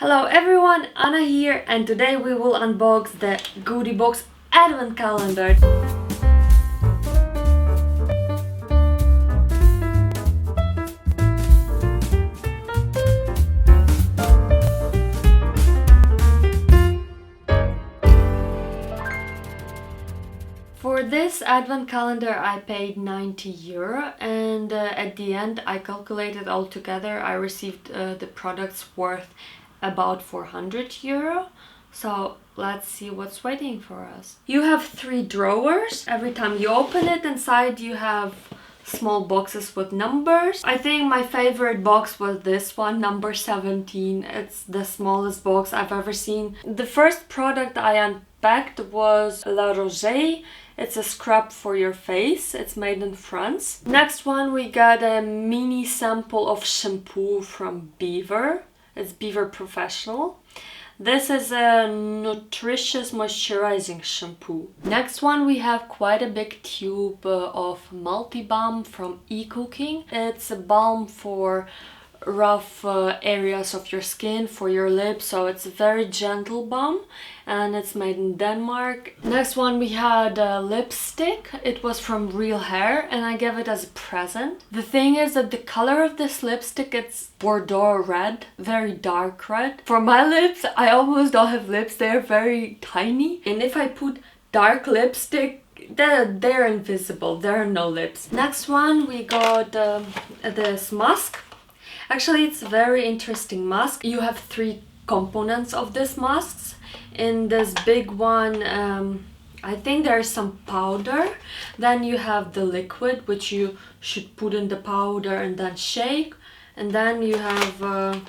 Hello everyone, Anna here, and today we will unbox the Goodie Box Advent Calendar. For this advent calendar I paid €90 and at the end I calculated all together. I received the products worth about €400. So let's see what's waiting for us. You have 3 drawers. Every time you open it, inside you have small boxes with numbers. I think my favorite box was this one, number 17. It's the smallest box I've ever seen. The first product I unpacked was La Rosée. It's a scrub for your face. It's made in France. Next one, we got a mini sample of shampoo from Beaver. It's Beaver Professional. This is a nutritious moisturizing shampoo. Next one, we have quite a big tube of multi-balm from eCooking. It's a balm for rough areas of your skin, for your lips, so it's a very gentle balm and it's made in Denmark. Next one, we had a lipstick. It was from Real Hair and I gave it as a present. The thing is that the color of this lipstick, it's Bordeaux red, very dark red. For my lips, I almost don't have lips, they're very tiny, and if I put dark lipstick, they're invisible, there are no lips. Next one, we got this mask. Actually, it's a very interesting mask. You have 3 components of this mask. In this big one, I think there's some powder. Then you have the liquid, which you should put in the powder and then shake. And then you have a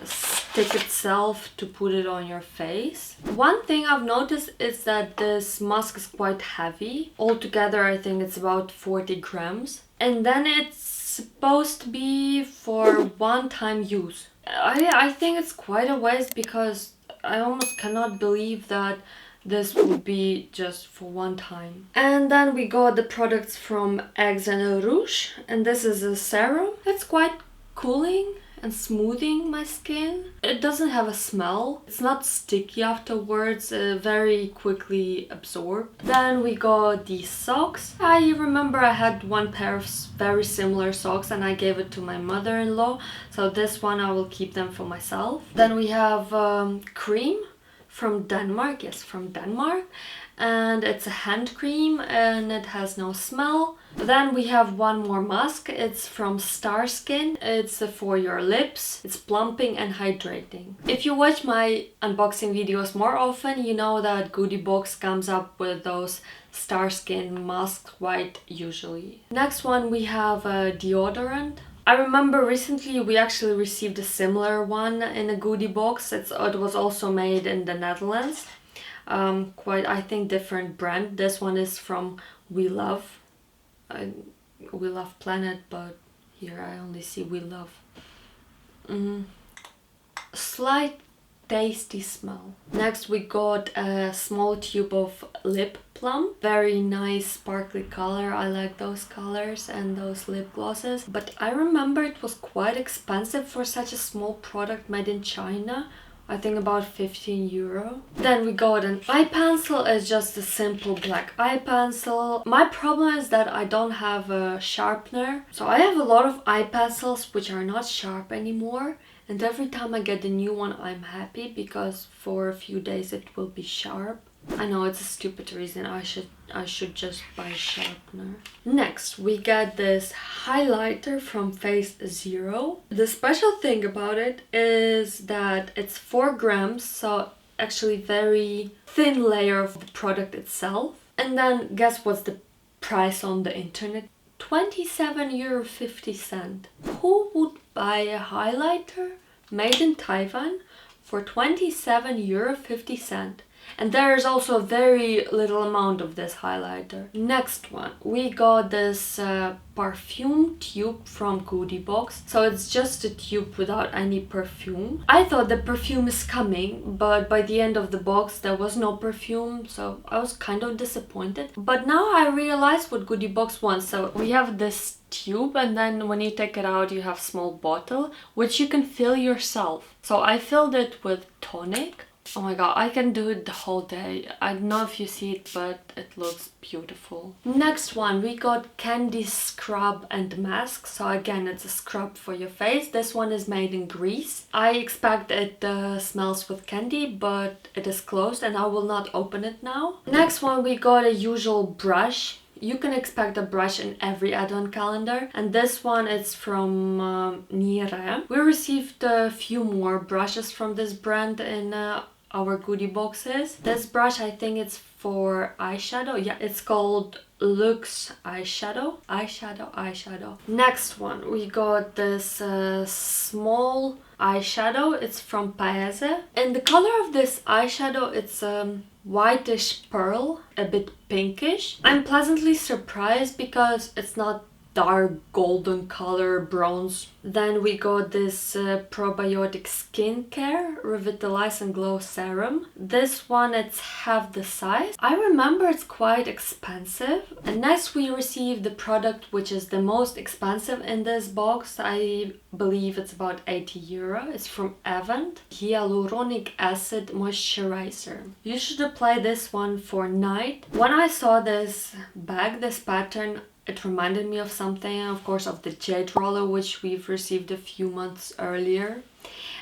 stick itself to put it on your face. One thing I've noticed is that this mask is quite heavy. Altogether, I think it's about 40 grams. And then it's supposed to be for one-time use. I think it's quite a waste because I almost cannot believe that this would be just for one time. And then we got the products from Eggs and Rouge, and this is a serum. It's quite cooling and smoothing my skin. It doesn't have a smell. It's not sticky afterwards, very quickly absorbed. Then we got these socks. I remember I had one pair of very similar socks and I gave it to my mother-in-law. So this one I will keep them for myself. Then we have cream from Denmark. Yes, from Denmark. And it's a hand cream and it has no smell. Then we have one more mask. It's from Starskin. It's for your lips. It's plumping and hydrating. If you watch my unboxing videos more often, you know that Goodie Box comes up with those Starskin masks quite usually. Next one, we have a deodorant. I remember recently we actually received a similar one in a Goodie Box. It was also made in the Netherlands. Quite, I think, different brand. This one is from We Love. We Love Planet, but here I only see We Love. Slight tasty smell. Next we got a small tube of lip plum. Very nice sparkly color. I like those colors and those lip glosses. But I remember it was quite expensive for such a small product made in China. I think about €15. Then we got an eye pencil. It's just a simple black eye pencil. My problem is that I don't have a sharpener. So I have a lot of eye pencils which are not sharp anymore. And every time I get a new one, I'm happy because for a few days it will be sharp. I know it's a stupid reason. I should just buy a sharpener. Next, we got this highlighter from Phase Zero. The special thing about it is that it's 4 grams, so actually very thin layer of the product itself. And then guess what's the price on the internet? €27.50. Who would buy a highlighter made in Taiwan for €27.50? And there is also a very little amount of this highlighter. Next one, we got this perfume tube from Goodie Box. So it's just a tube without any perfume. I thought the perfume is coming, but by the end of the box there was no perfume, so I was kind of disappointed. But now I realized what Goodie Box wants. So we have this tube, and then when you take it out you have a small bottle which you can fill yourself. So I filled it with tonic. Oh my god, I can do it the whole day. I don't know if you see it, but it looks beautiful. Next one, we got Candy Scrub and Mask. So again, it's a scrub for your face. This one is made in Greece. I expect it smells with candy, but it is closed and I will not open it now. Next one, we got a usual brush. You can expect a brush in every advent calendar, and this one is from Nire. We received a few more brushes from this brand in our goodie boxes. This brush, I think it's for eyeshadow. Yeah, it's called Luxe Eyeshadow. Eyeshadow. Next one, we got this small eyeshadow. It's from Paese. And the color of this eyeshadow, it's whitish pearl, a bit pinkish. I'm pleasantly surprised because it's not dark golden color bronze. Then we got this probiotic skincare Revitalize and Glow serum. This one, it's half the size. I remember it's quite expensive. And next we received the product which is the most expensive in this box. I believe it's about 80 euro. It's from Avent. Hyaluronic acid moisturizer. You should apply this one for night. When I saw this bag, this pattern, it reminded me of something, of course, of the Jade Roller, which we've received a few months earlier.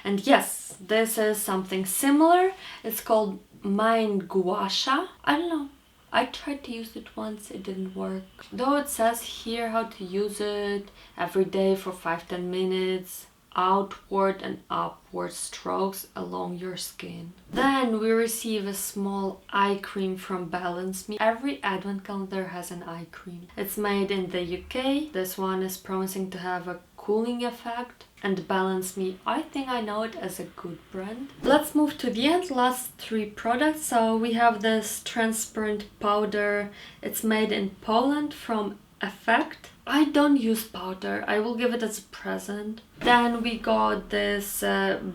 And yes, this is something similar. It's called Mind Gua Sha. I don't know. I tried to use it once, it didn't work. Though it says here how to use it every day for 5-10 minutes. Outward and upward strokes along your skin. Then we receive a small eye cream from Balance Me. Every advent calendar has an eye cream. It's made in the UK. This one is promising to have a cooling effect. And Balance Me, I think I know it as a good brand. Let's move to the end, last 3 products. So we have this transparent powder. It's made in Poland from Effect. I don't use powder, I will give it as a present. Then we got this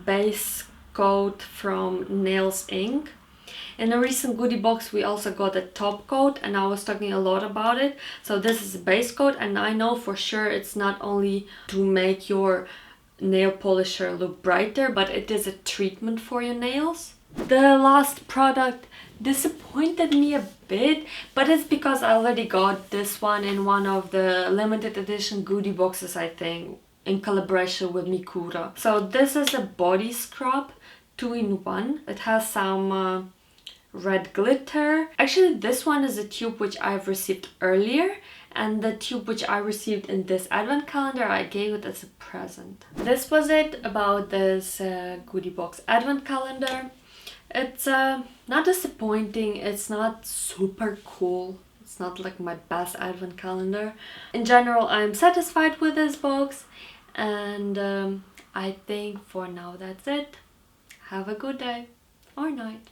base coat from Nails Inc. In a recent goodie box we also got a top coat, and I was talking a lot about it. So this is a base coat, and I know for sure it's not only to make your nail polisher look brighter, but it is a treatment for your nails. The last product disappointed me a bit, but it's because I already got this one in one of the limited edition goodie boxes, I think, in collaboration with Mikura. So this is a body scrub 2-in-1. It has some red glitter. Actually, this one is a tube which I've received earlier, and the tube which I received in this advent calendar I gave it as a present. This was it about this goodie box advent calendar. It's not disappointing, it's not super cool, it's not like my best advent calendar. In general, I'm satisfied with this box, and I think for now that's it. Have a good day or night.